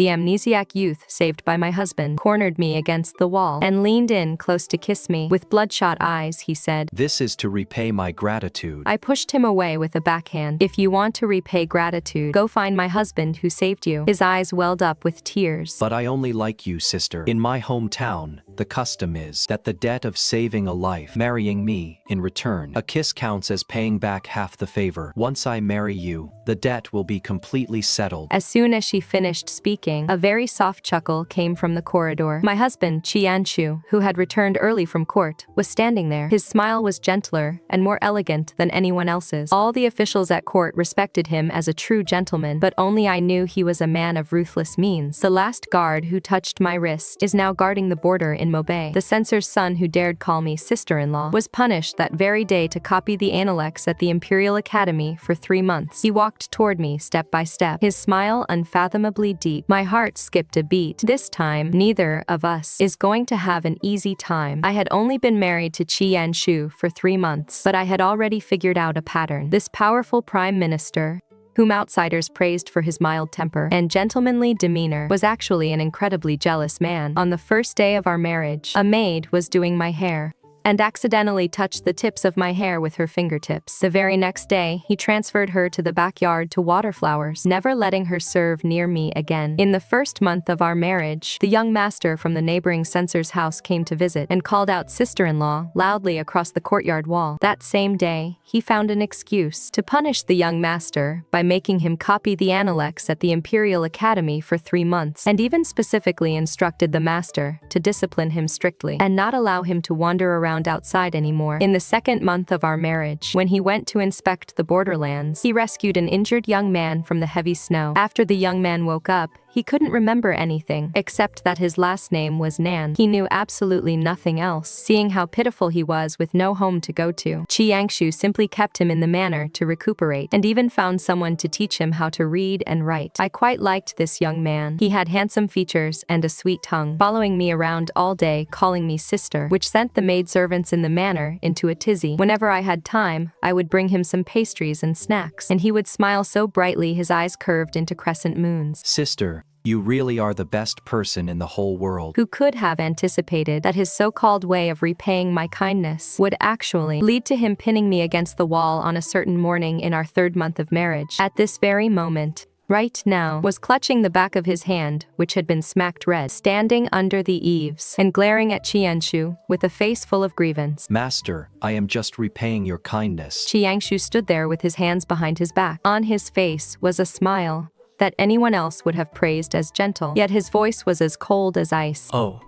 The amnesiac youth saved by my husband cornered me against the wall and leaned in close to kiss me. With bloodshot eyes, he said, "This is to repay my gratitude." I pushed him away with a backhand. If you want to repay gratitude, go find my husband who saved you. His eyes welled up with tears. "But I only like you, sister. In my hometown, the custom is that the debt of saving a life, marrying me, in return, a kiss counts as paying back half the favor. Once I marry you, the debt will be completely settled." As soon as she finished speaking, a very soft chuckle came from the corridor. My husband, Qi Yanxu, who had returned early from court, was standing there. His smile was gentler and more elegant than anyone else's. All the officials at court respected him as a true gentleman, but only I knew he was a man of ruthless means. The last guard who touched my wrist is now guarding the border in Mobay. The censor's son who dared call me sister-in-law was punished that very day to copy the analects at the Imperial Academy for 3 months. He walked toward me step by step, his smile unfathomably deep. My heart skipped a beat. This time, neither of us is going to have an easy time. I had only been married to Qi Yanxu for 3 months, but I had already figured out a pattern. This powerful prime minister, whom outsiders praised for his mild temper and gentlemanly demeanor, was actually an incredibly jealous man. On the first day of our marriage, a maid was doing my hair and accidentally touched the tips of my hair with her fingertips. The very next day, he transferred her to the backyard to water flowers, never letting her serve near me again. In the first month of our marriage, the young master from the neighboring censor's house came to visit and called out sister-in-law loudly across the courtyard wall. That same day, he found an excuse to punish the young master by making him copy the analects at the Imperial Academy for 3 months, and even specifically instructed the master to discipline him strictly and not allow him to wander around outside anymore. In the second month of our marriage, when he went to inspect the borderlands, he rescued an injured young man from the heavy snow. After the young man woke up, he couldn't remember anything, except that his last name was Nan. He knew absolutely nothing else, seeing how pitiful he was with no home to go to. Qi Yanxu simply kept him in the manor to recuperate, and even found someone to teach him how to read and write. I quite liked this young man. He had handsome features and a sweet tongue, following me around all day, calling me sister, which sent the maidservants in the manor into a tizzy. Whenever I had time, I would bring him some pastries and snacks, and he would smile so brightly his eyes curved into crescent moons. "Sister, you really are the best person in the whole world." Who could have anticipated that his so-called way of repaying my kindness would actually lead to him pinning me against the wall on a certain morning in our 3rd month of marriage? At this very moment, right now, was clutching the back of his hand, which had been smacked red, standing under the eaves and glaring at Qi Yanxu with a face full of grievance. "Master, I am just repaying your kindness." Qi Yanxu stood there with his hands behind his back. On his face was a smile that anyone else would have praised as gentle, yet his voice was as cold as ice. Oh,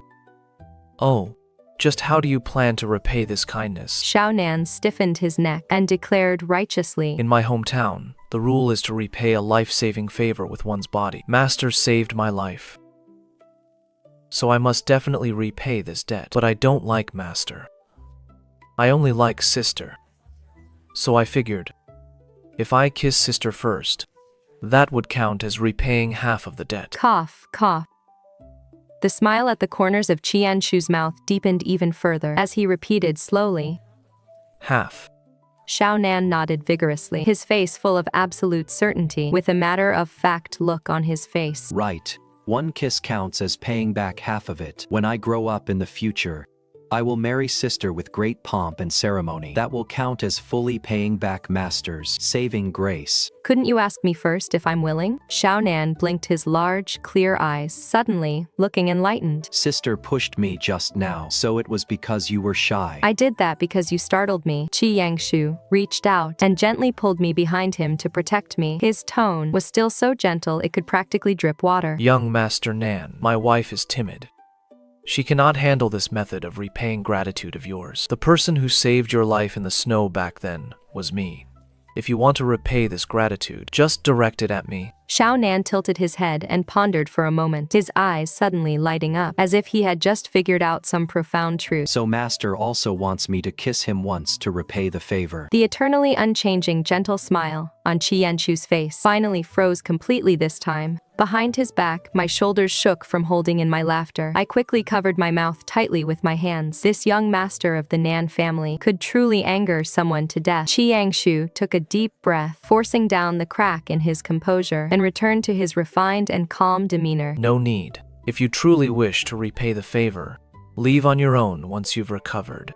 just how do you plan to repay this kindness? Xiao Nan stiffened his neck and declared righteously, In my hometown, the rule is to repay a life-saving favor with one's body. Master saved my life, so I must definitely repay this debt. But I don't like Master. I only like sister. So I figured, if I kiss sister first, that would count as repaying half of the debt. Cough, cough. The smile at the corners of Qi Yanxu's mouth deepened even further as he repeated slowly, Half. Xiao Nan nodded vigorously, his face full of absolute certainty, with a matter-of-fact look on his face. "Right. 1 kiss counts as paying back half of it. When I grow up in the future, I will marry sister with great pomp and ceremony. That will count as fully paying back master's saving grace." Couldn't you ask me first if I'm willing? Xiao Nan blinked his large, clear eyes, suddenly looking enlightened. "Sister pushed me just now, so it was because you were shy." I did that because you startled me. Qi Yanxu reached out and gently pulled me behind him to protect me. His tone was still so gentle it could practically drip water. Young Master Nan, my wife is timid. She cannot handle this method of repaying gratitude of yours. The person who saved your life in the snow back then was me. If you want to repay this gratitude, just direct it at me. Xiao Nan tilted his head and pondered for a moment, his eyes suddenly lighting up, as if he had just figured out some profound truth. "So master also wants me to kiss him once to repay the favor." The eternally unchanging gentle smile on Qi Yanxu's face finally froze completely this time. Behind his back, my shoulders shook from holding in my laughter. I quickly covered my mouth tightly with my hands. This young master of the Nan family could truly anger someone to death. Qi Yanxu took a deep breath, forcing down the crack in his composure, and and returned to his refined and calm demeanor. No need. If you truly wish to repay the favor, leave on your own once you've recovered.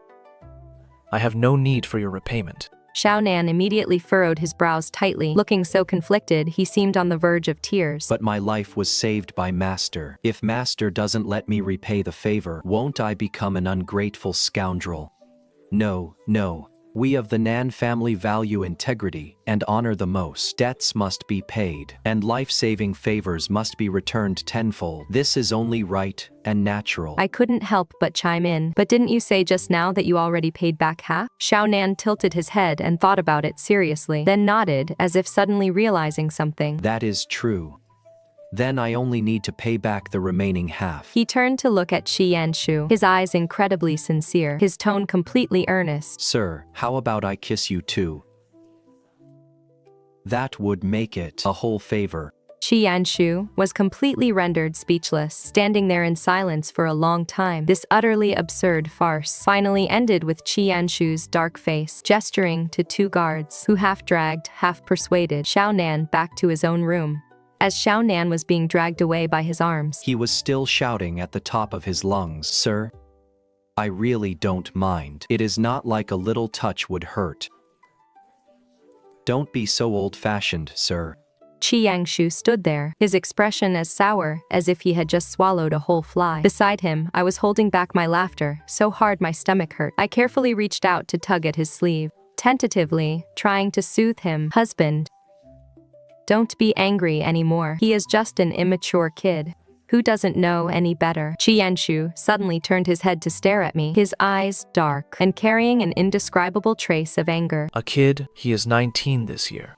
I have no need for your repayment. Xiao Nan immediately furrowed his brows tightly. Looking so conflicted, he seemed on the verge of tears. But my life was saved by Master. If Master doesn't let me repay the favor, won't I become an ungrateful scoundrel? No, no. We of the Nan family value integrity and honor the most. Debts must be paid, and life-saving favors must be returned tenfold. This is only right and natural. I couldn't help but chime in. But didn't you say just now that you already paid back half? Xiao Nan tilted his head and thought about it seriously, then nodded as if suddenly realizing something. That is true. Then I only need to pay back the remaining half. He turned to look at Qi Yanxu, his eyes incredibly sincere, his tone completely earnest. Sir, how about I kiss you too? That would make it a whole favor. Qi Yanxu was completely rendered speechless, standing there in silence for a long time. This utterly absurd farce finally ended with Qi Yanxu's dark face, gesturing to two guards, who half-dragged, half-persuaded Xiao Nan back to his own room. As Xiao Nan was being dragged away by his arms, He was still shouting at the top of his lungs. Sir, I really don't mind. It is not like a little touch would hurt. Don't be so old-fashioned, sir. Qi Yanxu stood there, his expression as sour as if he had just swallowed a whole fly. Beside him, I was holding back my laughter, so hard my stomach hurt. I carefully reached out to tug at his sleeve, tentatively, trying to soothe him. Husband, don't be angry anymore. He is just an immature kid who doesn't know any better. Qi Yanxu suddenly turned his head to stare at me, his eyes dark and carrying an indescribable trace of anger. A kid? He is 19 this year.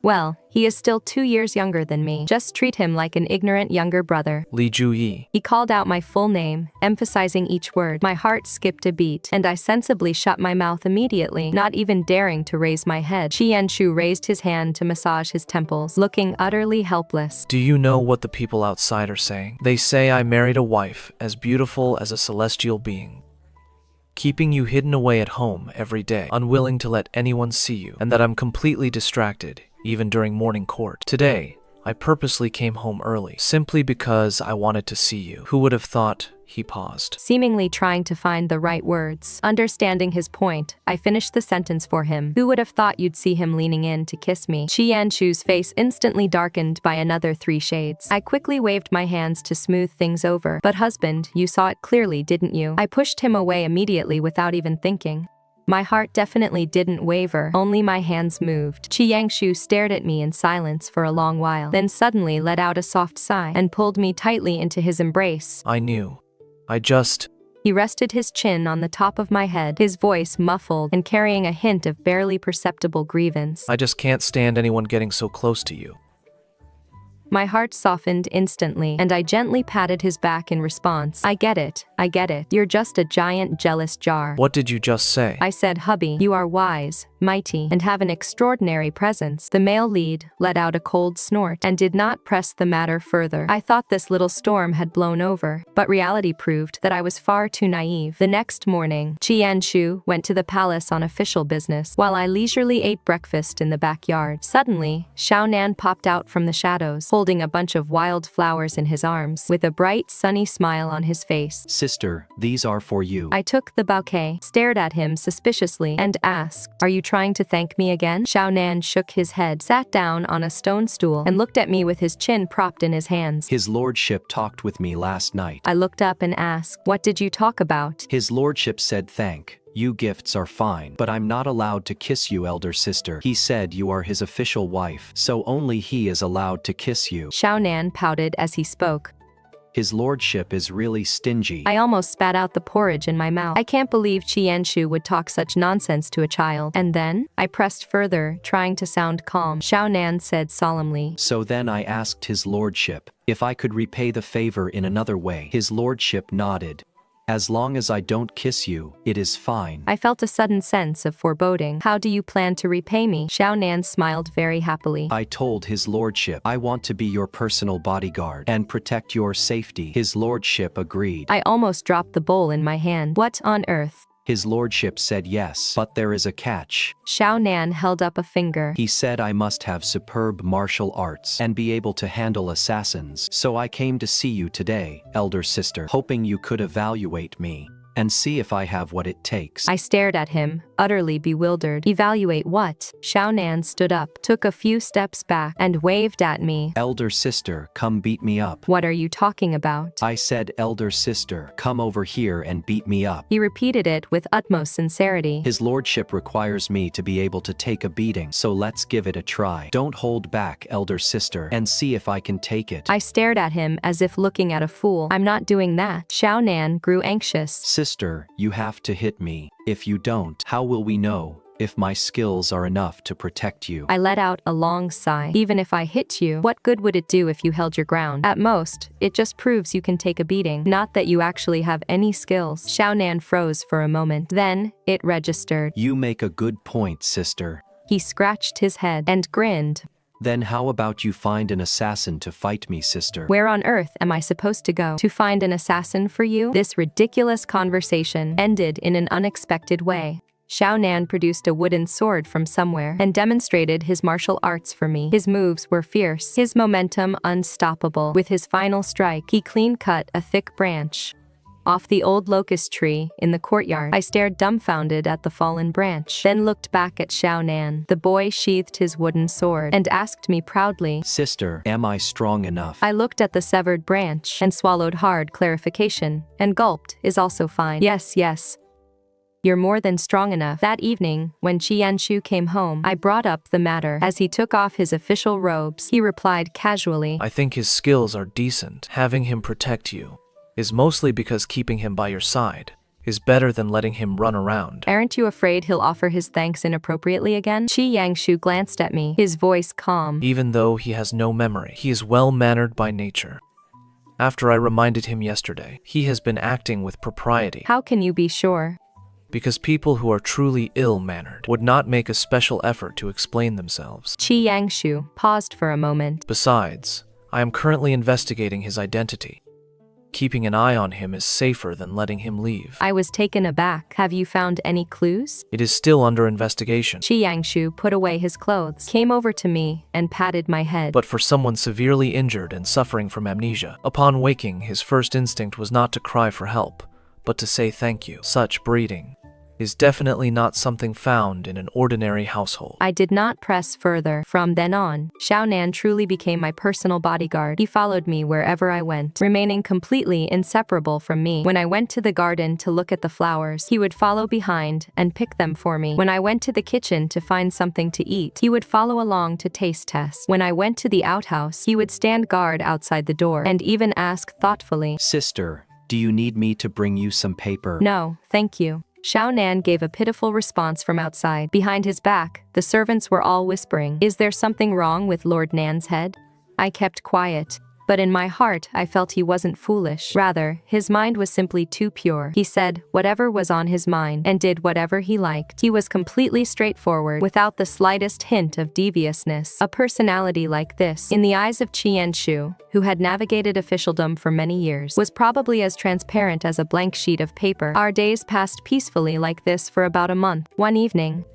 Well, he is still 2 years younger than me. Just treat him like an ignorant younger brother. Li Zhuyi. He called out my full name, emphasizing each word. My heart skipped a beat, and I sensibly shut my mouth immediately, not even daring to raise my head. Qi Yanxu raised his hand to massage his temples, looking utterly helpless. Do you know what the people outside are saying? They say I married a wife as beautiful as a celestial being, keeping you hidden away at home every day, unwilling to let anyone see you, and that I'm completely distracted, even during morning court. Today, I purposely came home early, simply because I wanted to see you. Who would have thought? He paused, Seemingly trying to find the right words. Understanding his point, I finished the sentence for him. Who would have thought you'd see him leaning in to kiss me? Qi Yanxu's face instantly darkened by another 3 shades. I quickly waved my hands to smooth things over. But husband, you saw it clearly, didn't you? I pushed him away immediately without even thinking. My heart definitely didn't waver, only my hands moved. Qi Yanxu stared at me in silence for a long while, then suddenly let out a soft sigh and pulled me tightly into his embrace. I knew. He rested his chin on the top of my head, his voice muffled and carrying a hint of barely perceptible grievance. I just can't stand anyone getting so close to you. My heart softened instantly, and I gently patted his back in response. I get it. You're just a giant jealous jar. What did you just say? I said, hubby, you are wise, mighty, and have an extraordinary presence. The male lead let out a cold snort and did not press the matter further. I thought this little storm had blown over, but reality proved that I was far too naive. The next morning, Qi Yanxu went to the palace on official business, while I leisurely ate breakfast in the backyard. Suddenly, Xiao Nan popped out from the shadows, holding a bunch of wild flowers in his arms, with a bright, sunny smile on his face. Sister, these are for you. I took the bouquet, stared at him suspiciously, and asked, are you trying to thank me again? Xiao Nan shook his head, sat down on a stone stool, and looked at me with his chin propped in his hands. His lordship talked with me last night. I looked up and asked, what did you talk about? His lordship said thank you gifts are fine, but I'm not allowed to kiss you, elder sister. He said you are his official wife, so only he is allowed to kiss you. Xiao Nan pouted as he spoke. His lordship is really stingy. I almost spat out the porridge in my mouth. I can't believe Qi Yanxu would talk such nonsense to a child. And then, I pressed further, trying to sound calm. Xiao Nan said solemnly. So then I asked his lordship if I could repay the favor in another way. His lordship nodded. As long as I don't kiss you, it is fine. I felt a sudden sense of foreboding. How do you plan to repay me? Xiao Nan smiled very happily. I told his lordship I want to be your personal bodyguard and protect your safety. His lordship agreed. I almost dropped the bowl in my hand. What on earth? His lordship said yes, but there is a catch. Xiao Nan held up a finger. He said I must have superb martial arts and be able to handle assassins. So I came to see you today, elder sister, hoping you could evaluate me and see if I have what it takes. I stared at him, utterly bewildered. Evaluate what? Xiao Nan stood up, took a few steps back, and waved at me. Elder sister, come beat me up. What are you talking about? I said, elder sister, come over here and beat me up. He repeated it with utmost sincerity. His lordship requires me to be able to take a beating, so let's give it a try. Don't hold back, elder sister, and see if I can take it. I stared at him as if looking at a fool. I'm not doing that. Xiao Nan grew anxious. Sister, you have to hit me. If you don't, how will we know if my skills are enough to protect you? I let out a long sigh. Even if I hit you, what good would it do if you held your ground? At most, it just proves you can take a beating, not that you actually have any skills. Xiao Nan froze for a moment. Then, it registered. You make a good point, sister. He scratched his head and grinned. Then how about you find an assassin to fight me, sister? Where on earth am I supposed to go to find an assassin for you? This ridiculous conversation ended in an unexpected way. Xiao Nan produced a wooden sword from somewhere and demonstrated his martial arts for me. His moves were fierce, his momentum unstoppable. With his final strike, he clean-cut a thick branch off the old locust tree in the courtyard. I stared dumbfounded at the fallen branch, then looked back at Xiao Nan. The boy sheathed his wooden sword and asked me proudly, Sister, am I strong enough? I looked at the severed branch and swallowed hard clarification and gulped, is also fine. Yes, yes. You're more than strong enough. That evening, when Qi Yanxu came home, I brought up the matter. As he took off his official robes, he replied casually, I think his skills are decent. Having him protect you is mostly because keeping him by your side is better than letting him run around. Aren't you afraid he'll offer his thanks inappropriately again? Qi Yanxu glanced at me, his voice calm. Even though he has no memory, he is well-mannered by nature. After I reminded him yesterday, he has been acting with propriety. How can you be sure? Because people who are truly ill-mannered would not make a special effort to explain themselves. Qi Yanxu paused for a moment. Besides, I am currently investigating his identity. Keeping an eye on him is safer than letting him leave. I was taken aback. Have you found any clues? It is still under investigation. Qi Yanxu put away his clothes, came over to me, and patted my head. But for someone severely injured and suffering from amnesia, upon waking, his first instinct was not to cry for help, but to say thank you. Such breeding is definitely not something found in an ordinary household. I did not press further. From then on, Xiao Nan truly became my personal bodyguard. He followed me wherever I went, remaining completely inseparable from me. When I went to the garden to look at the flowers, he would follow behind and pick them for me. When I went to the kitchen to find something to eat, he would follow along to taste test. When I went to the outhouse, he would stand guard outside the door and even ask thoughtfully, Sister, do you need me to bring you some paper? No, thank you. Xiao Nan gave a pitiful response from outside. Behind his back, the servants were all whispering, Is there something wrong with Lord Nan's head? I kept quiet. But in my heart, I felt he wasn't foolish. Rather, his mind was simply too pure. He said whatever was on his mind and did whatever he liked. He was completely straightforward, without the slightest hint of deviousness. A personality like this, in the eyes of Qi Yanxu, who had navigated officialdom for many years, was probably as transparent as a blank sheet of paper. Our days passed peacefully like this for about a month. One evening,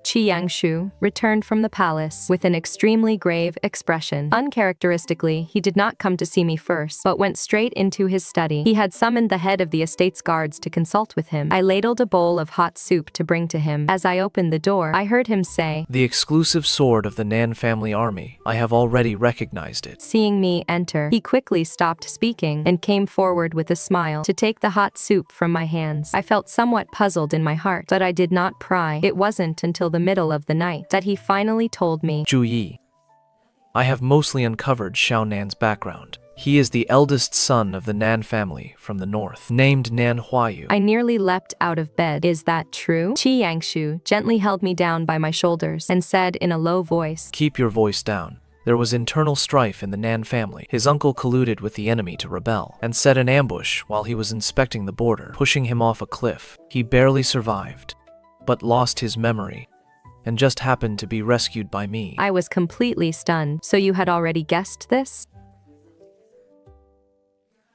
Qi Yanxu returned from the palace with an extremely grave expression. Uncharacteristically, he did not come to see me first, but went straight into his study. He had summoned the head of the estate's guards to consult with him. I ladled a bowl of hot soup to bring to him. As I opened the door, I heard him say, The exclusive sword of the Nan family army. I have already recognized it. Seeing me enter, he quickly stopped speaking and came forward with a smile to take the hot soup from my hands. I felt somewhat puzzled in my heart, but I did not pry. It wasn't until the middle of the night that he finally told me, Zhuyi. I have mostly uncovered Xiao Nan's background. He is the eldest son of the Nan family from the north, named Nan Huaiyu. I nearly leapt out of bed. Is that true? Qi Yanxu gently held me down by my shoulders and said in a low voice, Keep your voice down. There was internal strife in the Nan family. His uncle colluded with the enemy to rebel and set an ambush while he was inspecting the border, pushing him off a cliff. He barely survived, but lost his memory and just happened to be rescued by me. I was completely stunned. So you had already guessed this?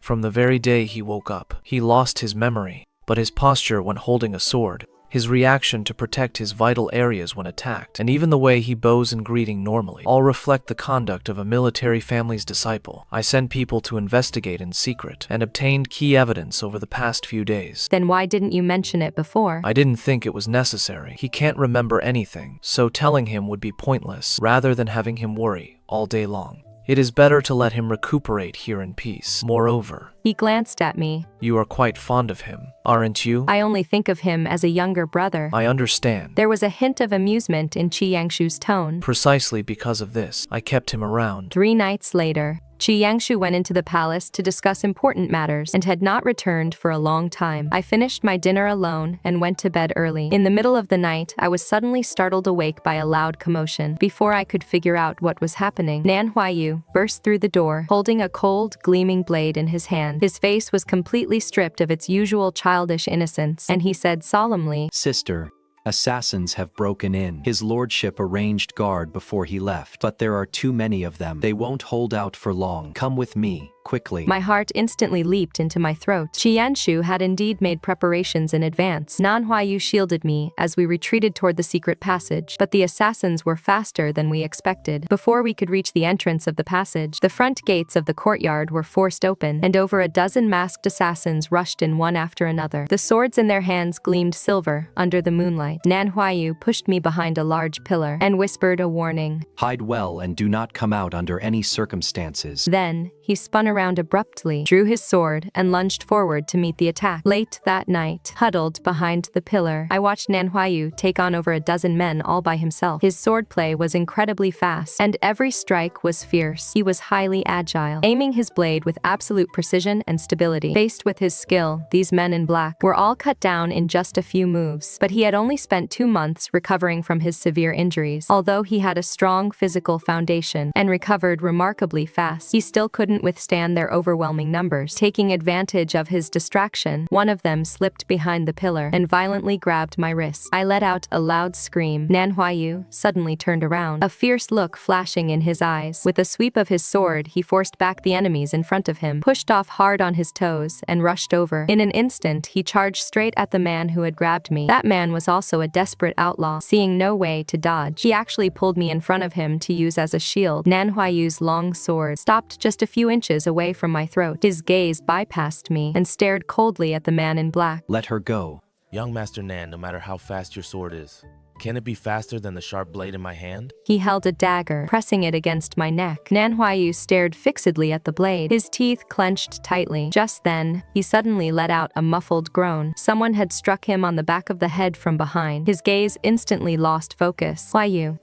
From the very day he woke up, he lost his memory, but his posture when holding a sword, his reaction to protect his vital areas when attacked, and even the way he bows in greeting normally, all reflect the conduct of a military family's disciple. I sent people to investigate in secret and obtained key evidence over the past few days. Then why didn't you mention it before? I didn't think it was necessary. He can't remember anything, so telling him would be pointless, rather than having him worry all day long. It is better to let him recuperate here in peace. Moreover, He glanced at me. you are quite fond of him, aren't you? I only think of him as a younger brother. I understand. There was a hint of amusement in Qi Yanxu's tone. Precisely because of this, I kept him around. 3 nights later, Qi Yanxu went into the palace to discuss important matters and had not returned for a long time. I finished my dinner alone and went to bed early. In the middle of the night, I was suddenly startled awake by a loud commotion. Before I could figure out what was happening, Nan Huaiyu burst through the door, holding a cold, gleaming blade in his hand. His face was completely stripped of its usual childish innocence, and he said solemnly, Sister, assassins have broken in. His lordship arranged guard before he left, but there are too many of them. They won't hold out for long. Come with me, quickly. My heart instantly leaped into my throat. Qi Yanxu had indeed made preparations in advance. Nan Huaiyu shielded me as we retreated toward the secret passage, but the assassins were faster than we expected. Before we could reach the entrance of the passage, the front gates of the courtyard were forced open, and over a dozen masked assassins rushed in one after another. The swords in their hands gleamed silver under the moonlight. Nan Huaiyu pushed me behind a large pillar and whispered a warning. Hide well and do not come out under any circumstances. Then, he spun around abruptly, drew his sword, and lunged forward to meet the attack. Late that night, huddled behind the pillar, I watched Nan Huaiyu take on over a dozen men all by himself. His swordplay was incredibly fast, and every strike was fierce. He was highly agile, aiming his blade with absolute precision and stability. Faced with his skill, these men in black were all cut down in just a few moves, but he had only spent 2 months recovering from his severe injuries. Although he had a strong physical foundation and recovered remarkably fast, he still couldn't withstand their overwhelming numbers. Taking advantage of his distraction, one of them slipped behind the pillar and violently grabbed my wrist. I let out a loud scream. Nan Huaiyu suddenly turned around, a fierce look flashing in his eyes. With a sweep of his sword, he forced back the enemies in front of him, pushed off hard on his toes, and rushed over. In an instant, he charged straight at the man who had grabbed me. That man was also a desperate outlaw. Seeing no way to dodge, he actually pulled me in front of him to use as a shield. Nan Huaiyu's long sword stopped just a few inches away from my throat. His gaze bypassed me and stared coldly at the man in black. Let her go. Young Master Nan, no matter how fast your sword is, can it be faster than the sharp blade in my hand? He held a dagger, pressing it against my neck. Nan Huaiyu stared fixedly at the blade, his teeth clenched tightly. Just then, he suddenly let out a muffled groan. Someone had struck him on the back of the head from behind. His gaze instantly lost focus. Huaiyu.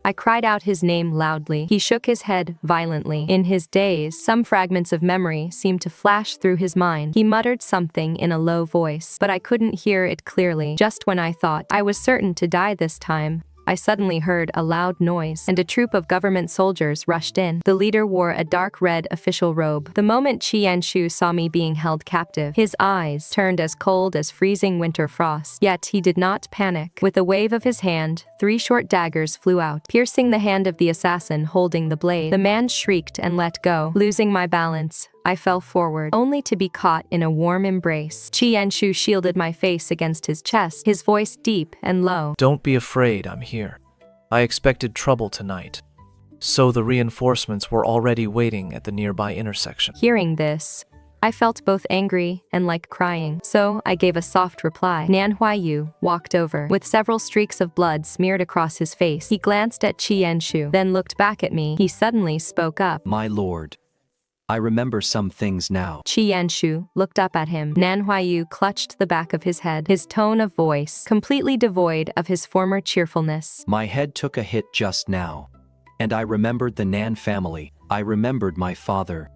I cried out his name loudly. He shook his head violently. In his daze, some fragments of memory seemed to flash through his mind. He muttered something in a low voice, but I couldn't hear it clearly. Just when I thought I was certain to die this time, I suddenly heard a loud noise, and a troop of government soldiers rushed in. The leader wore a dark red official robe. The moment Qi Yanxu saw me being held captive, his eyes turned as cold as freezing winter frost. Yet he did not panic. With a wave of his hand, 3 short daggers flew out, piercing the hand of the assassin holding the blade. The man shrieked and let go. Losing my balance, I fell forward, only to be caught in a warm embrace. Qi Yanxu shielded my face against his chest, his voice deep and low. Don't be afraid, I'm here. I expected trouble tonight. So the reinforcements were already waiting at the nearby intersection. Hearing this, I felt both angry and like crying, so I gave a soft reply. Nan Huaiyu walked over, with several streaks of blood smeared across his face. He glanced at Qi Yanxu, then looked back at me. He suddenly spoke up. My lord, I remember some things now. Qi Yanxu looked up at him. Nan Huaiyu clutched the back of his head, his tone of voice completely devoid of his former cheerfulness. My head took a hit just now, and I remembered the Nan family. I remembered my father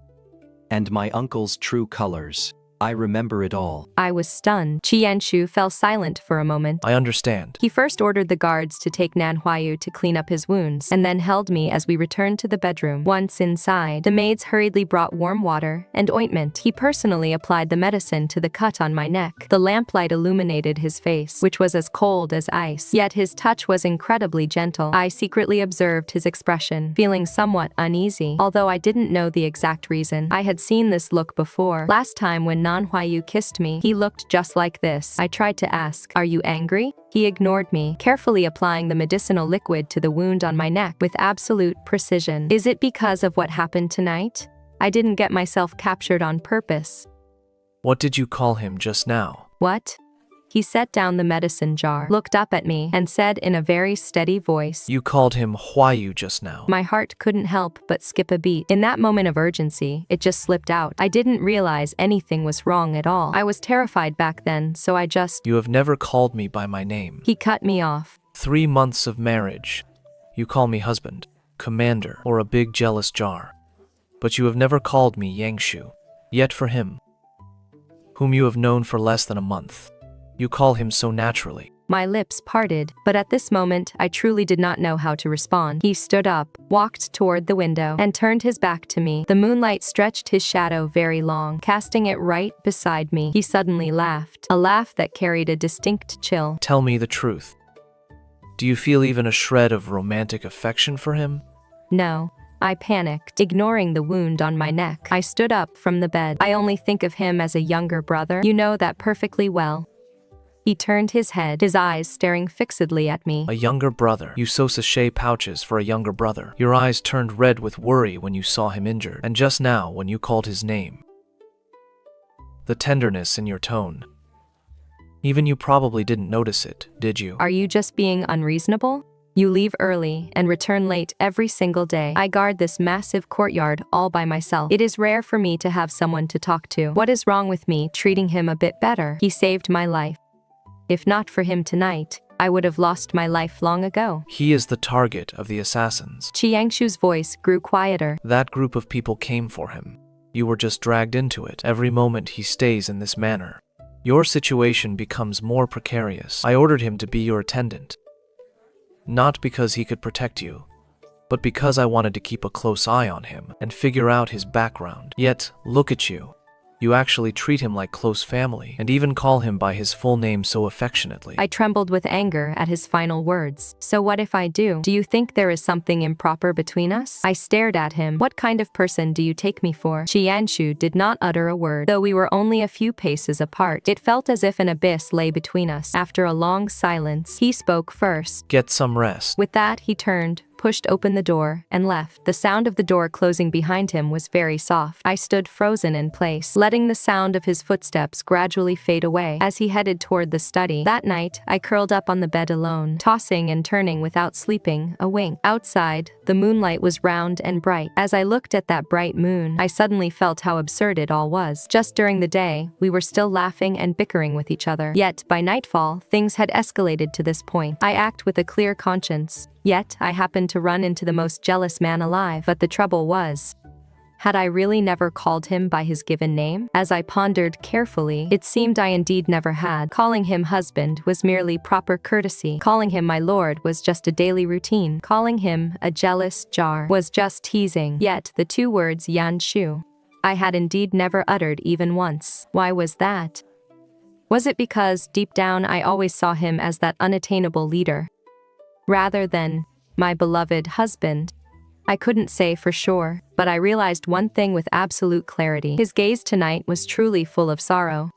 and my uncle's true colors. I remember it all. I was stunned. Qi Yanxu fell silent for a moment. I understand. He first ordered the guards to take Nan Huaiyu to clean up his wounds, and then held me as we returned to the bedroom. Once inside, the maids hurriedly brought warm water and ointment. He personally applied the medicine to the cut on my neck. The lamplight illuminated his face, which was as cold as ice, yet his touch was incredibly gentle. I secretly observed his expression, feeling somewhat uneasy, although I didn't know the exact reason. I had seen this look before. Last time when Nan Huaiyu kissed me, he looked just like this. I tried to ask, "Are you angry?" He ignored me, carefully applying the medicinal liquid to the wound on my neck with absolute precision. Is it because of what happened tonight? I didn't get myself captured on purpose. What did you call him just now? What? He set down the medicine jar, looked up at me, and said in a very steady voice, You called him Huaiyu just now. My heart couldn't help but skip a beat. In that moment of urgency, it just slipped out. I didn't realize anything was wrong at all. I was terrified back then, so I just... You have never called me by my name. He cut me off. 3 months of marriage. You call me husband, commander, or a big jealous jar. But you have never called me Yangshu. Yet for him, whom you have known for less than a month, you call him so naturally. My lips parted, but at this moment, I truly did not know how to respond. He stood up, walked toward the window, and turned his back to me. The moonlight stretched his shadow very long, casting it right beside me. He suddenly laughed, a laugh that carried a distinct chill. Tell me the truth. Do you feel even a shred of romantic affection for him? No. I panicked, ignoring the wound on my neck. I stood up from the bed. I only think of him as a younger brother. You know that perfectly well. He turned his head, his eyes staring fixedly at me. A younger brother. You sew sachet pouches for a younger brother. Your eyes turned red with worry when you saw him injured, and just now when you called his name. The tenderness in your tone. Even you probably didn't notice it, did you? Are you just being unreasonable? You leave early and return late every single day. I guard this massive courtyard all by myself. It is rare for me to have someone to talk to. What is wrong with me treating him a bit better? He saved my life. If not for him tonight, I would have lost my life long ago. He is the target of the assassins. Qi Yanxu's voice grew quieter. That group of people came for him. You were just dragged into it. Every moment he stays in this manner, your situation becomes more precarious. I ordered him to be your attendant. Not because he could protect you, but because I wanted to keep a close eye on him and figure out his background. Yet, look at you. You actually treat him like close family and even call him by his full name so affectionately. I trembled with anger at his final words. So what if I do? Do you think there is something improper between us? I stared at him. What kind of person do you take me for? Qi Yanxu did not utter a word. Though we were only a few paces apart, it felt as if an abyss lay between us. After a long silence, he spoke first. Get some rest. With that, he turned, pushed open the door, and left. The sound of the door closing behind him was very soft. I stood frozen in place, letting the sound of his footsteps gradually fade away as he headed toward the study. That night, I curled up on the bed alone, tossing and turning without sleeping a wink. Outside, the moonlight was round and bright. As I looked at that bright moon, I suddenly felt how absurd it all was. Just during the day, we were still laughing and bickering with each other. Yet, by nightfall, things had escalated to this point. I act with a clear conscience. Yet, I happened to run into the most jealous man alive. But the trouble was, had I really never called him by his given name? As I pondered carefully, it seemed I indeed never had. Calling him husband was merely proper courtesy. Calling him my lord was just a daily routine. Calling him a jealous jar was just teasing. Yet, the two words Yanshu, I had indeed never uttered even once. Why was that? Was it because, deep down, I always saw him as that unattainable leader, rather than my beloved husband? I couldn't say for sure, but I realized one thing with absolute clarity. His gaze tonight was truly full of sorrow.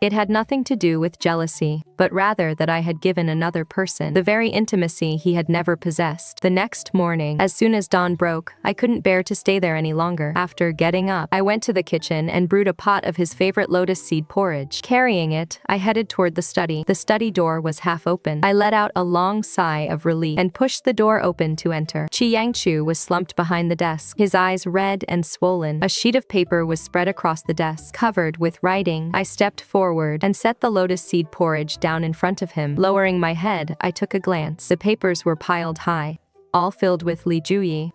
It had nothing to do with jealousy, but rather that I had given another person the very intimacy he had never possessed. The next morning, as soon as dawn broke, I couldn't bear to stay there any longer. After getting up, I went to the kitchen and brewed a pot of his favorite lotus seed porridge. Carrying it, I headed toward the study. The study door was half open. I let out a long sigh of relief and pushed the door open to enter. Qi Yanxu was slumped behind the desk, his eyes red and swollen. A sheet of paper was spread across the desk, covered with writing. I stepped forward and set the lotus seed porridge down in front of him. Lowering my head, I took a glance. The papers were piled high, all filled with Li Zhuyi.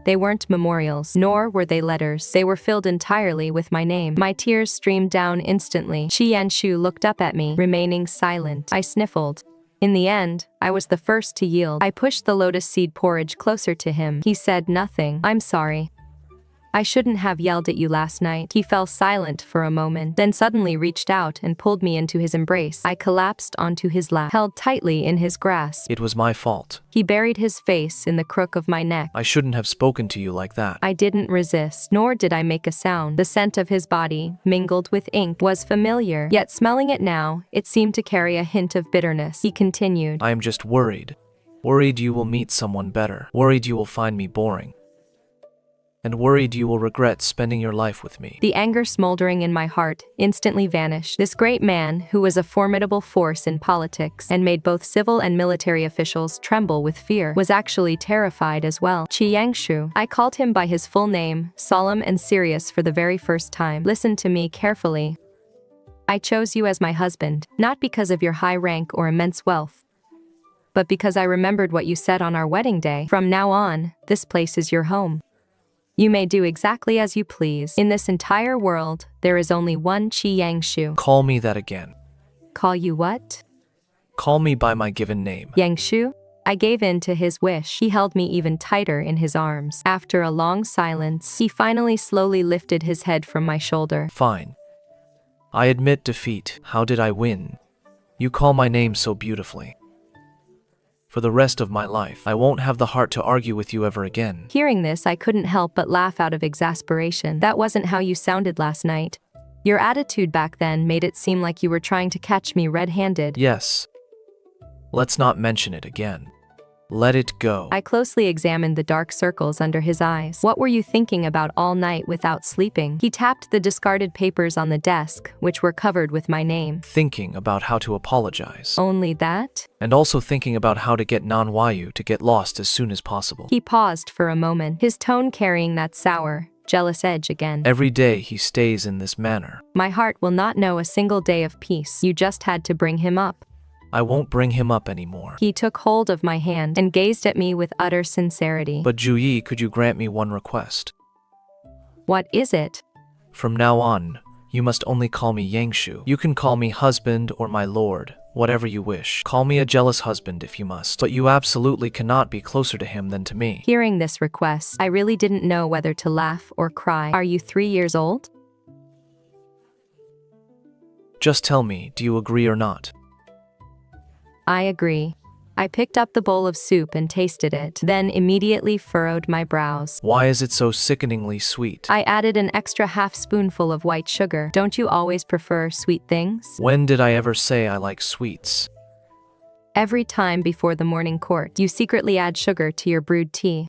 They weren't memorials, nor were they letters. They were filled entirely with my name. My tears streamed down instantly. Qi Yanxu looked up at me, remaining silent. I sniffled. In the end, I was the first to yield. I pushed the lotus seed porridge closer to him. He said nothing. I'm sorry. I shouldn't have yelled at you last night. He fell silent for a moment, then suddenly reached out and pulled me into his embrace. I collapsed onto his lap, held tightly in his grasp. It was my fault. He buried his face in the crook of my neck. I shouldn't have spoken to you like that. I didn't resist, nor did I make a sound. The scent of his body, mingled with ink, was familiar, yet smelling it now, it seemed to carry a hint of bitterness. He continued, I am just worried. Worried you will meet someone better. Worried you will find me boring. And worried you will regret spending your life with me. The anger smoldering in my heart instantly vanished. This great man, who was a formidable force in politics and made both civil and military officials tremble with fear, was actually terrified as well. Qi Yanxu. I called him by his full name, solemn and serious for the very first time. Listen to me carefully. I chose you as my husband, not because of your high rank or immense wealth, but because I remembered what you said on our wedding day. From now on, this place is your home. You may do exactly as you please. In this entire world, there is only one Qi Yanxu. Call me that again. Call you what? Call me by my given name. Yanxu? I gave in to his wish. He held me even tighter in his arms. After a long silence, he finally slowly lifted his head from my shoulder. Fine. I admit defeat. How did I win? You call my name so beautifully. For the rest of my life, I won't have the heart to argue with you ever again. Hearing this, I couldn't help but laugh out of exasperation. That wasn't how you sounded last night. Your attitude back then made it seem like you were trying to catch me red-handed. Yes. Let's not mention it again. Let it go. I closely examined the dark circles under his eyes. What were you thinking about all night without sleeping? He tapped the discarded papers on the desk, which were covered with my name. Thinking about how to apologize. Only that? And also thinking about how to get Nan Huaiyu to get lost as soon as possible. He paused for a moment, his tone carrying that sour, jealous edge again. Every day he stays in this manner. My heart will not know a single day of peace. You just had to bring him up. I won't bring him up anymore. He took hold of my hand and gazed at me with utter sincerity. But Zhuyi, could you grant me one request? What is it? From now on, you must only call me Yanxu. You can call me husband or my lord, whatever you wish. Call me a jealous husband if you must, but you absolutely cannot be closer to him than to me. Hearing this request, I really didn't know whether to laugh or cry. Are you 3 years old? Just tell me, do you agree or not? I agree. I picked up the bowl of soup and tasted it, then immediately furrowed my brows. Why is it so sickeningly sweet? I added an extra half-spoonful of white sugar. Don't you always prefer sweet things? When did I ever say I like sweets? Every time before the morning court, you secretly add sugar to your brewed tea.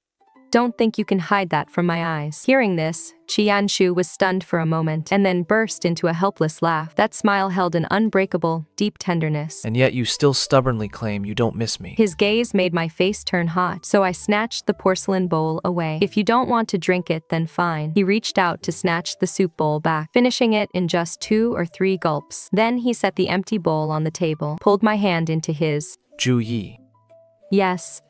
Don't think you can hide that from my eyes. Hearing this, Qi Yanxu was stunned for a moment and then burst into a helpless laugh. That smile held an unbreakable, deep tenderness. And yet you still stubbornly claim you don't miss me. His gaze made my face turn hot, so I snatched the porcelain bowl away. If you don't want to drink it, then fine. He reached out to snatch the soup bowl back, finishing it in just 2 or 3 gulps. Then he set the empty bowl on the table, pulled my hand into his. Zhuyi. Yes.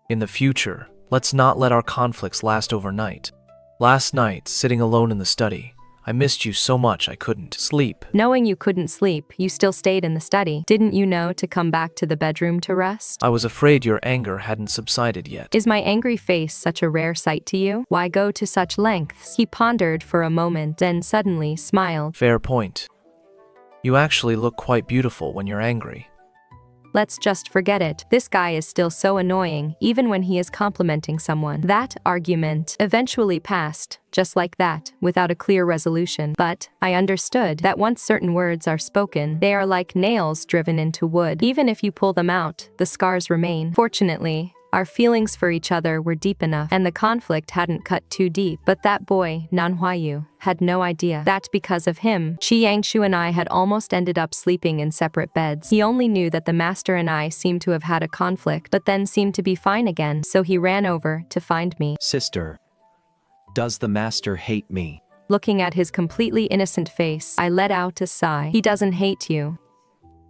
In the future, let's not let our conflicts last overnight. Last night, sitting alone in the study, I missed you so much I couldn't sleep. Knowing you couldn't sleep, you still stayed in the study. Didn't you know to come back to the bedroom to rest? I was afraid your anger hadn't subsided yet. Is my angry face such a rare sight to you? Why go to such lengths? He pondered for a moment, then suddenly smiled. Fair point. You actually look quite beautiful when you're angry. Let's just forget it. This guy is still so annoying, even when he is complimenting someone. That argument eventually passed, just like that, without a clear resolution. But I understood that once certain words are spoken, they are like nails driven into wood. Even if you pull them out, the scars remain. Fortunately, our feelings for each other were deep enough, and the conflict hadn't cut too deep. But that boy, Nan Huaiyu, had no idea that because of him, Qi Yanxu and I had almost ended up sleeping in separate beds. He only knew that the master and I seemed to have had a conflict, but then seemed to be fine again, so he ran over to find me. Sister, does the master hate me? Looking at his completely innocent face, I let out a sigh. He doesn't hate you.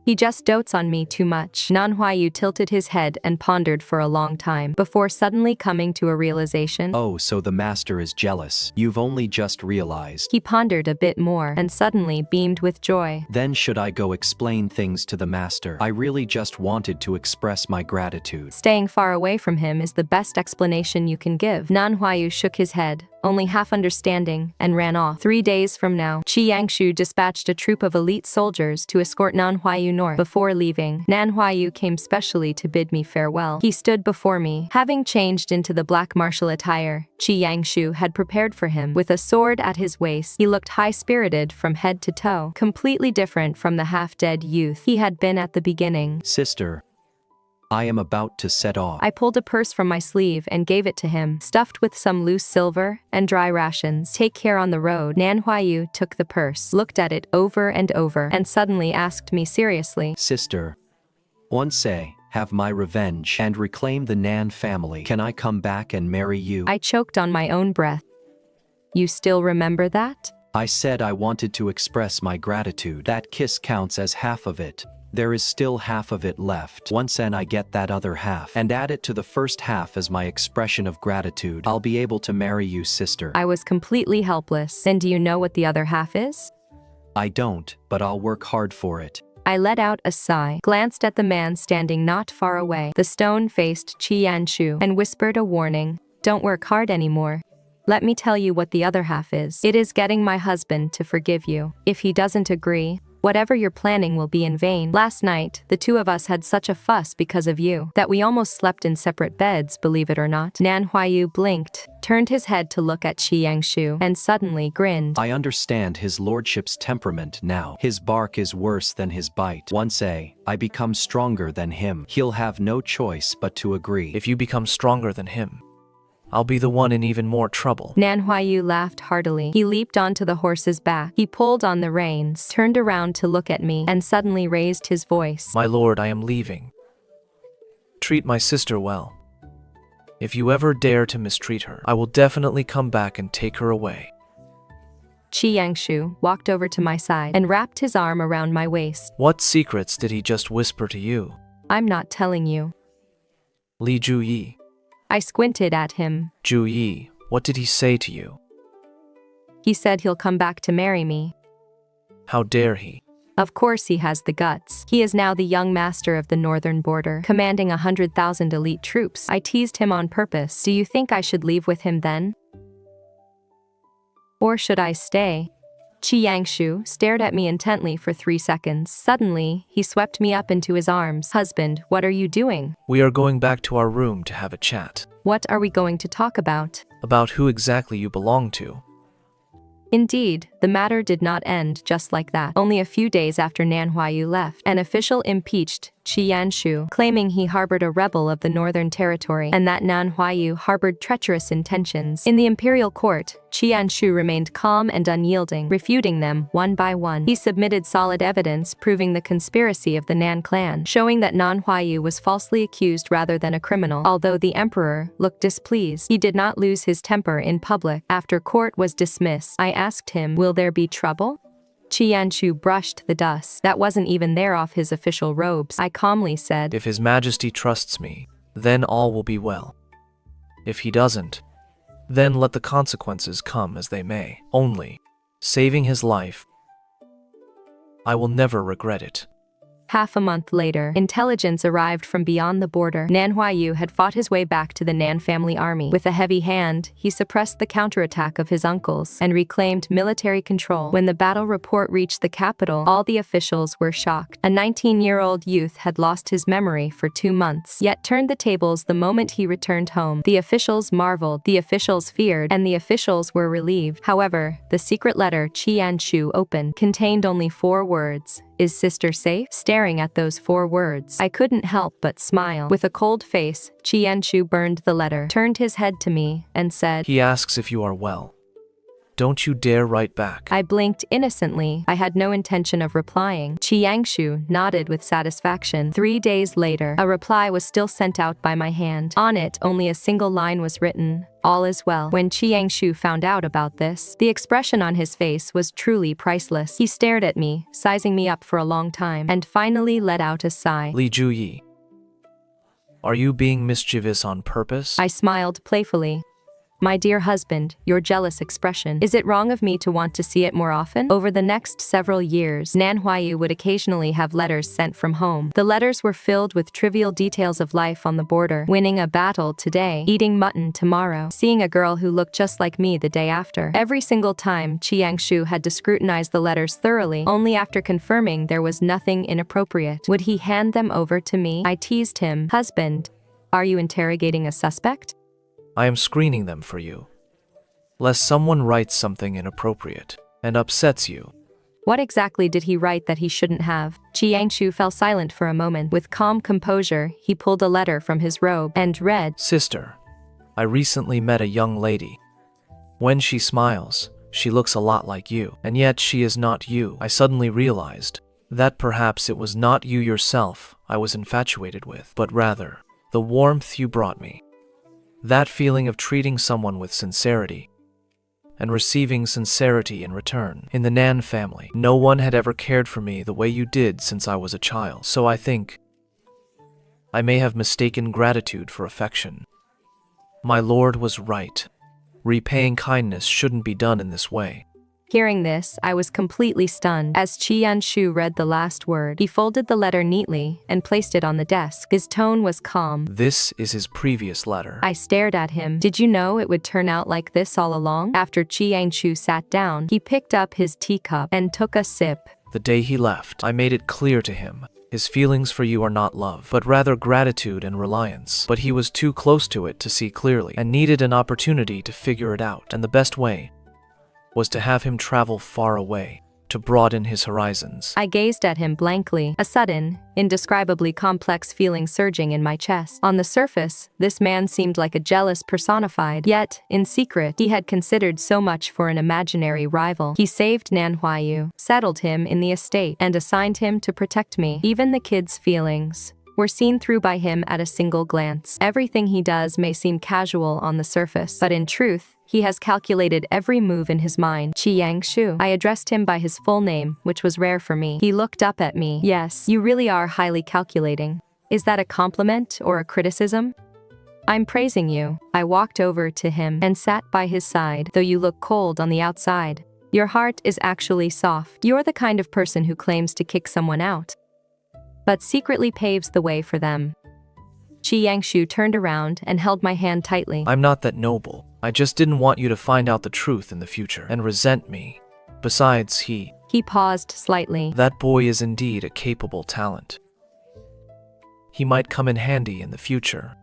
He just dotes on me too much. Nan Huaiyu tilted his head and pondered for a long time, before suddenly coming to a realization. Oh, so the master is jealous. You've only just realized. He pondered a bit more, and suddenly beamed with joy. Then should I go explain things to the master? I really just wanted to express my gratitude. Staying far away from him is the best explanation you can give. Nan Huaiyu shook his head, only half understanding, and ran off. 3 days from now, Qi Yanxu dispatched a troop of elite soldiers to escort Nan Huaiyu north. Before leaving, Nan Huaiyu came specially to bid me farewell. He stood before me, having changed into the black martial attire Qi Yanxu had prepared for him. With a sword at his waist, he looked high-spirited from head to toe, completely different from the half-dead youth he had been at the beginning. Sister, I am about to set off. I pulled a purse from my sleeve and gave it to him, stuffed with some loose silver and dry rations. Take care on the road. Nan Huaiyu took the purse, looked at it over and over, and suddenly asked me seriously, Sister, once have my revenge and reclaim the Nan family. Can I come back and marry you? I choked on my own breath. You still remember that? I said I wanted to express my gratitude. That kiss counts as half of it. There is still half of it left. Once I get that other half and add it to the first half as my expression of gratitude, I'll be able to marry you, sister. I was completely helpless. And do you know what the other half is? I don't, but I'll work hard for it. I let out a sigh, glanced at the man standing not far away, the stone-faced Qi Yanxu, and whispered a warning. Don't work hard anymore. Let me tell you what the other half is. It is getting my husband to forgive you. If he doesn't agree, whatever you're planning will be in vain. Last night, the two of us had such a fuss because of you that we almost slept in separate beds, believe it or not. Nan Huaiyu blinked, turned his head to look at Qi Yanxu, and suddenly grinned. I understand his lordship's temperament now. His bark is worse than his bite. Once I become stronger than him, he'll have no choice but to agree. If you become stronger than him, I'll be the one in even more trouble. Nan Huaiyu laughed heartily. He leaped onto the horse's back. He pulled on the reins, turned around to look at me, and suddenly raised his voice. My lord, I am leaving. Treat my sister well. If you ever dare to mistreat her, I will definitely come back and take her away. Qi Yanxu walked over to my side and wrapped his arm around my waist. What secrets did he just whisper to you? I'm not telling you. Li Zhuyi. I squinted at him. Zhuyi, what did he say to you? He said he'll come back to marry me. How dare he? Of course he has the guts. He is now the young master of the northern border, commanding 100,000 elite troops. I teased him on purpose. Do you think I should leave with him then? Or should I stay? Qi Yanxu stared at me intently for 3 seconds. Suddenly, he swept me up into his arms. Husband, what are you doing? We are going back to our room to have a chat. What are we going to talk about? About who exactly you belong to. Indeed, the matter did not end just like that. Only a few days after Nan Huaiyu left, an official impeached Qi Yanxu, claiming he harbored a rebel of the Northern Territory and that Nan Huaiyu harbored treacherous intentions. In the imperial court, Qi Yanxu remained calm and unyielding, refuting them one by one. He submitted solid evidence proving the conspiracy of the Nan clan, showing that Nan Huaiyu was falsely accused rather than a criminal. Although the emperor looked displeased, he did not lose his temper in public. After court was dismissed, I asked him, "Will there be trouble?" Qi Yanxu brushed the dust that wasn't even there off his official robes. I calmly said, If His Majesty trusts me, then all will be well. If he doesn't, then let the consequences come as they may. Only, saving his life, I will never regret it. Half a month later, intelligence arrived from beyond the border. Nan Huaiyu had fought his way back to the Nan family army. With a heavy hand, he suppressed the counterattack of his uncles and reclaimed military control. When the battle report reached the capital, all the officials were shocked. A 19-year-old youth had lost his memory for 2 months, yet turned the tables the moment he returned home. The officials marveled, the officials feared, and the officials were relieved. However, the secret letter Qi Yanxu opened contained only 4 words. Is sister safe? Staring at those 4 words, I couldn't help but smile. With a cold face, Qi Yanxu burned the letter, turned his head to me, and said, He asks if you are well. Don't you dare write back. I blinked innocently. I had no intention of replying. Qi Yanxu nodded with satisfaction. 3 days later, a reply was still sent out by my hand. On it, only a single line was written, all is well. When Qi Yanxu found out about this, the expression on his face was truly priceless. He stared at me, sizing me up for a long time, and finally let out a sigh. Li Zhuyi, are you being mischievous on purpose? I smiled playfully. My dear husband, your jealous expression. Is it wrong of me to want to see it more often? Over the next several years, Nan Huaiyu would occasionally have letters sent from home. The letters were filled with trivial details of life on the border. Winning a battle today, eating mutton tomorrow, seeing a girl who looked just like me the day after. Every single time, Qi Yanxu had to scrutinize the letters thoroughly. Only after confirming there was nothing inappropriate would he hand them over to me. I teased him. Husband, are you interrogating a suspect? I am screening them for you, lest someone writes something inappropriate and upsets you. What exactly did he write that he shouldn't have? Qi Yanxu fell silent for a moment. With calm composure, he pulled a letter from his robe and read, Sister, I recently met a young lady. When she smiles, she looks a lot like you, and yet she is not you. I suddenly realized that perhaps it was not you yourself I was infatuated with, but rather the warmth you brought me. That feeling of treating someone with sincerity and receiving sincerity in return. In the Nan family, no one had ever cared for me the way you did since I was a child. So I think I may have mistaken gratitude for affection. My lord was right. Repaying kindness shouldn't be done in this way. Hearing this, I was completely stunned. As Qi Yanxu read the last word, he folded the letter neatly and placed it on the desk. His tone was calm. This is his previous letter. I stared at him. Did you know it would turn out like this all along? After Qi Yanxu sat down, he picked up his teacup and took a sip. The day he left, I made it clear to him. His feelings for you are not love, but rather gratitude and reliance. But he was too close to it to see clearly and needed an opportunity to figure it out. And the best way was to have him travel far away, to broaden his horizons. I gazed at him blankly, a sudden, indescribably complex feeling surging in my chest. On the surface, this man seemed like a jealous personified, yet, in secret, he had considered so much for an imaginary rival. He saved Nan Huaiyu, settled him in the estate, and assigned him to protect me. Even the kids' feelings were seen through by him at a single glance. Everything he does may seem casual on the surface, but in truth, he has calculated every move in his mind. Qi Yanxu. I addressed him by his full name, which was rare for me. He looked up at me. Yes, you really are highly calculating. Is that a compliment or a criticism? I'm praising you. I walked over to him and sat by his side. Though you look cold on the outside, your heart is actually soft. You're the kind of person who claims to kick someone out, but secretly paves the way for them. Qi Yanxu turned around and held my hand tightly. I'm not that noble. I just didn't want you to find out the truth in the future and resent me. Besides, He paused slightly. That boy is indeed a capable talent. He might come in handy in the future.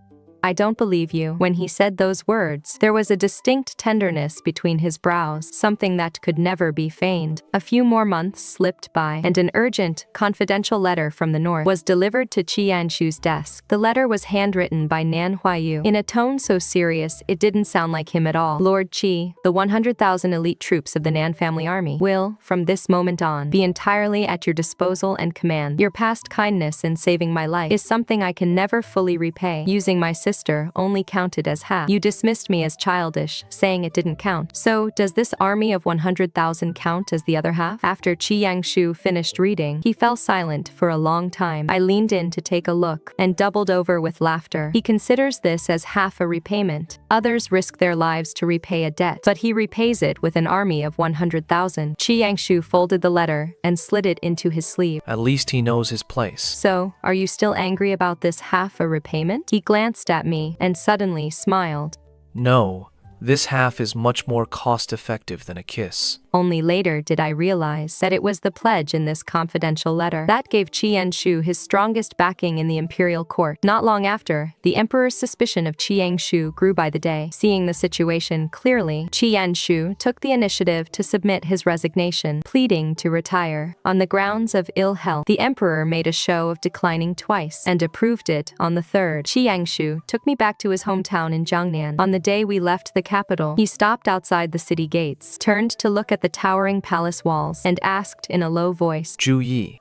I don't believe you. When he said those words, there was a distinct tenderness between his brows, something that could never be feigned. A few more months slipped by, and an urgent, confidential letter from the north was delivered to Qi Yanxu's desk. The letter was handwritten by Nan Huaiyu, in a tone so serious it didn't sound like him at all. Lord Qi, the 100,000 elite troops of the Nan family army will, from this moment on, be entirely at your disposal and command. Your past kindness in saving my life is something I can never fully repay. Using my sister only counted as half. You dismissed me as childish, saying it didn't count. So, does this army of 100,000 count as the other half? After Qi Yanxu finished reading, he fell silent for a long time. I leaned in to take a look, and doubled over with laughter. He considers this as half a repayment. Others risk their lives to repay a debt, but he repays it with an army of 100,000. Qi Yanxu folded the letter and slid it into his sleeve. At least he knows his place. So, are you still angry about this half a repayment? He glanced at me and suddenly smiled. No, this half is much more cost-effective than a kiss. Only later did I realize that it was the pledge in this confidential letter that gave Qi Yanxu his strongest backing in the imperial court. Not long after, the emperor's suspicion of Qi Yanxu grew by the day. Seeing the situation clearly, Qi Yanxu took the initiative to submit his resignation, pleading to retire. On the grounds of ill health, the emperor made a show of declining twice and approved it on the third. Qi Yanxu took me back to his hometown in Jiangnan. On the day we left the capital, he stopped outside the city gates, turned to look at the towering palace walls, and asked in a low voice, Zhuyi,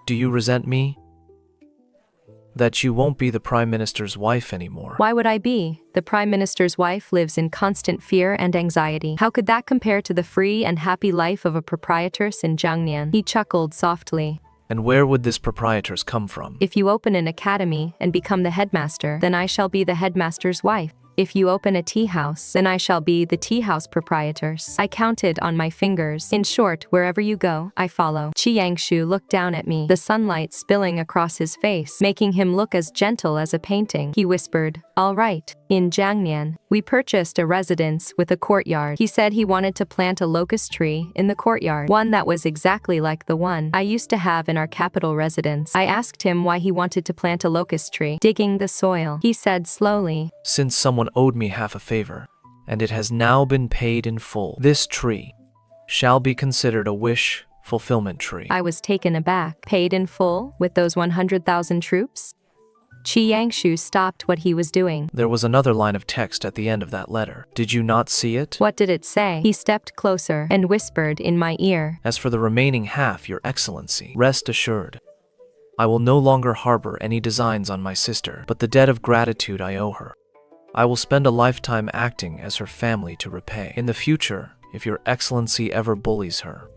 do you resent me? That you won't be the Prime Minister's wife anymore? Why would I be? The Prime Minister's wife lives in constant fear and anxiety. How could that compare to the free and happy life of a proprietress in Jiangnan? He chuckled softly. And where would this proprietress come from? If you open an academy and become the headmaster, then I shall be the headmaster's wife. If you open a tea house, then I shall be the tea house proprietors. I counted on my fingers. In short, wherever you go, I follow. Qi Yanxu looked down at me, the sunlight spilling across his face, making him look as gentle as a painting. He whispered, "All right." In Jiangnian, we purchased a residence with a courtyard. He said he wanted to plant a locust tree in the courtyard, one that was exactly like the one I used to have in our capital residence. I asked him why he wanted to plant a locust tree. Digging the soil, he said slowly. Since someone owed me half a favor, and it has now been paid in full, this tree shall be considered a wish fulfillment tree. I was taken aback. Paid in full with those 100,000 troops? Qi Yanxu stopped what he was doing. There was another line of text at the end of that letter. Did you not see it? What did it say? He stepped closer and whispered in my ear. As for the remaining half, Your Excellency, rest assured, I will no longer harbor any designs on my sister, but the debt of gratitude I owe her, I will spend a lifetime acting as her family to repay. In the future, if Your Excellency ever bullies her,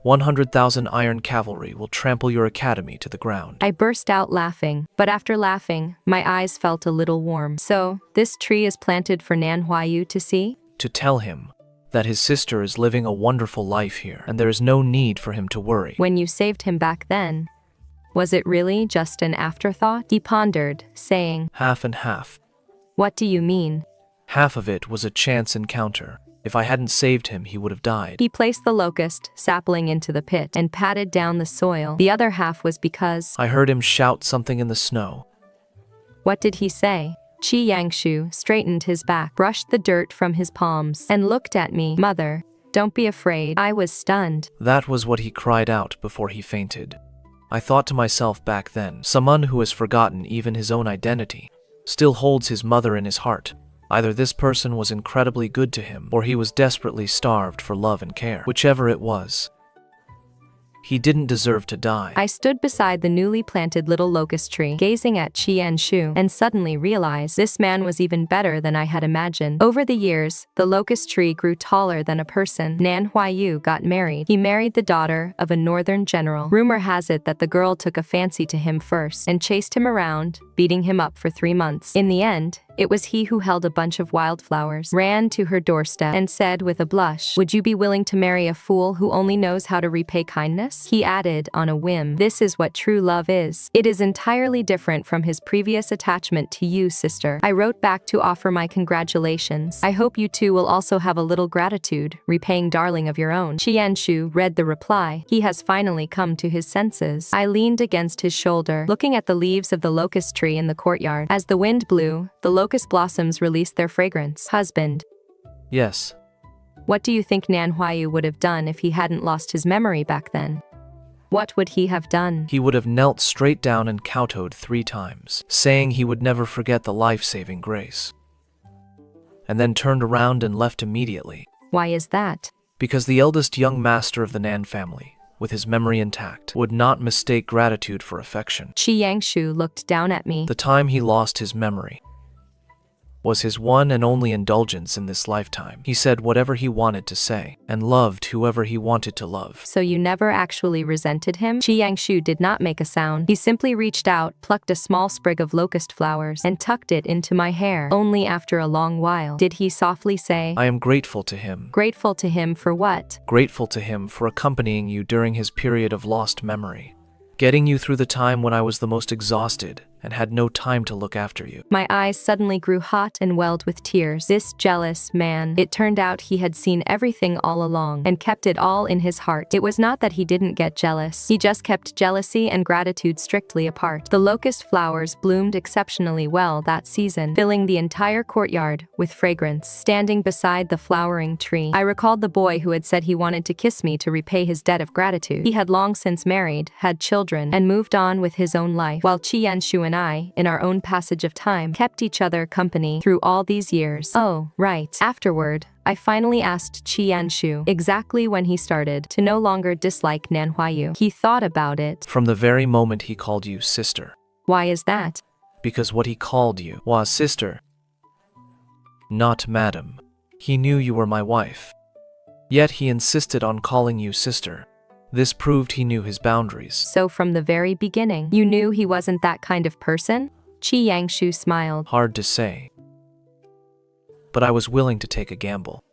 100,000 iron cavalry will trample your academy to the ground. I burst out laughing, but after laughing, my eyes felt a little warm. So, this tree is planted for Nan Huaiyu to see? To tell him that his sister is living a wonderful life here, and there is no need for him to worry. When you saved him back then, was it really just an afterthought? He pondered, saying, Half and half. What do you mean? Half of it was a chance encounter. If I hadn't saved him, he would have died. He placed the locust sapling into the pit and patted down the soil. The other half was because I heard him shout something in the snow. What did he say? Qi Yanxu straightened his back, brushed the dirt from his palms, and looked at me. Mother, don't be afraid. I was stunned. That was what he cried out before he fainted. I thought to myself back then, someone who has forgotten even his own identity still holds his mother in his heart. Either this person was incredibly good to him, or he was desperately starved for love and care. Whichever it was, he didn't deserve to die. I stood beside the newly planted little locust tree, gazing at Qi Yanxu, and suddenly realized this man was even better than I had imagined. Over the years, the locust tree grew taller than a person. Nan Huaiyu got married. He married the daughter of a northern general. Rumor has it that the girl took a fancy to him first and chased him around, beating him up for 3 months. In the end, it was he who held a bunch of wildflowers, ran to her doorstep, and said with a blush, "Would you be willing to marry a fool who only knows how to repay kindness?" He added on a whim, "This is what true love is. It is entirely different from his previous attachment to you, sister." I wrote back to offer my congratulations. I hope you two will also have a little gratitude, repaying darling of your own. Qi Yanxu read the reply. He has finally come to his senses. I leaned against his shoulder, looking at the leaves of the locust tree in the courtyard. As the wind blew, the locust blossoms released their fragrance. Husband. Yes. What do you think Nan Huaiyu would have done if he hadn't lost his memory back then? What would he have done? He would have knelt straight down and kowtowed 3 times, saying he would never forget the life-saving grace, and then turned around and left immediately. Why is that? Because the eldest young master of the Nan family, with his memory intact, would not mistake gratitude for affection. Qi Yanxu looked down at me. The time he lost his memory was his one and only indulgence in this lifetime. He said whatever he wanted to say, and loved whoever he wanted to love. So you never actually resented him? Qi Yanxu did not make a sound. He simply reached out, plucked a small sprig of locust flowers, and tucked it into my hair. Only after a long while did he softly say, I am grateful to him. Grateful to him for what? Grateful to him for accompanying you during his period of lost memory, getting you through the time when I was the most exhausted and had no time to look after you. My eyes suddenly grew hot and welled with tears. This jealous man. It turned out he had seen everything all along and kept it all in his heart. It was not that he didn't get jealous. He just kept jealousy and gratitude strictly apart. The locust flowers bloomed exceptionally well that season, filling the entire courtyard with fragrance. Standing beside the flowering tree, I recalled the boy who had said he wanted to kiss me to repay his debt of gratitude. He had long since married, had children, and moved on with his own life, while Qi Yanxu and I, in our own passage of time, kept each other company through all these years. Oh, right. Afterward, I finally asked Qi Yanxu exactly when he started to no longer dislike Nan Huaiyu. He thought about it. From the very moment he called you sister. Why is that? Because what he called you was sister, not madam. He knew you were my wife. Yet he insisted on calling you sister. This proved he knew his boundaries. So from the very beginning, you knew he wasn't that kind of person? Qi Yanxu smiled. Hard to say. but I was willing to take a gamble.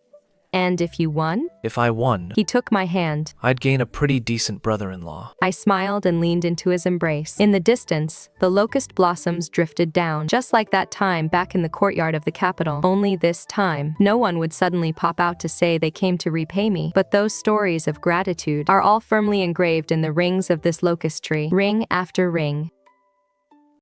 And if you won? If I won, He took my hand. I'd gain a pretty decent brother-in-law. I smiled and leaned into his embrace. In the distance, the locust blossoms drifted down, just like that time back in the courtyard of the capital. Only this time, no one would suddenly pop out to say they came to repay me, but those stories of gratitude are all firmly engraved in the rings of this locust tree. Ring after ring,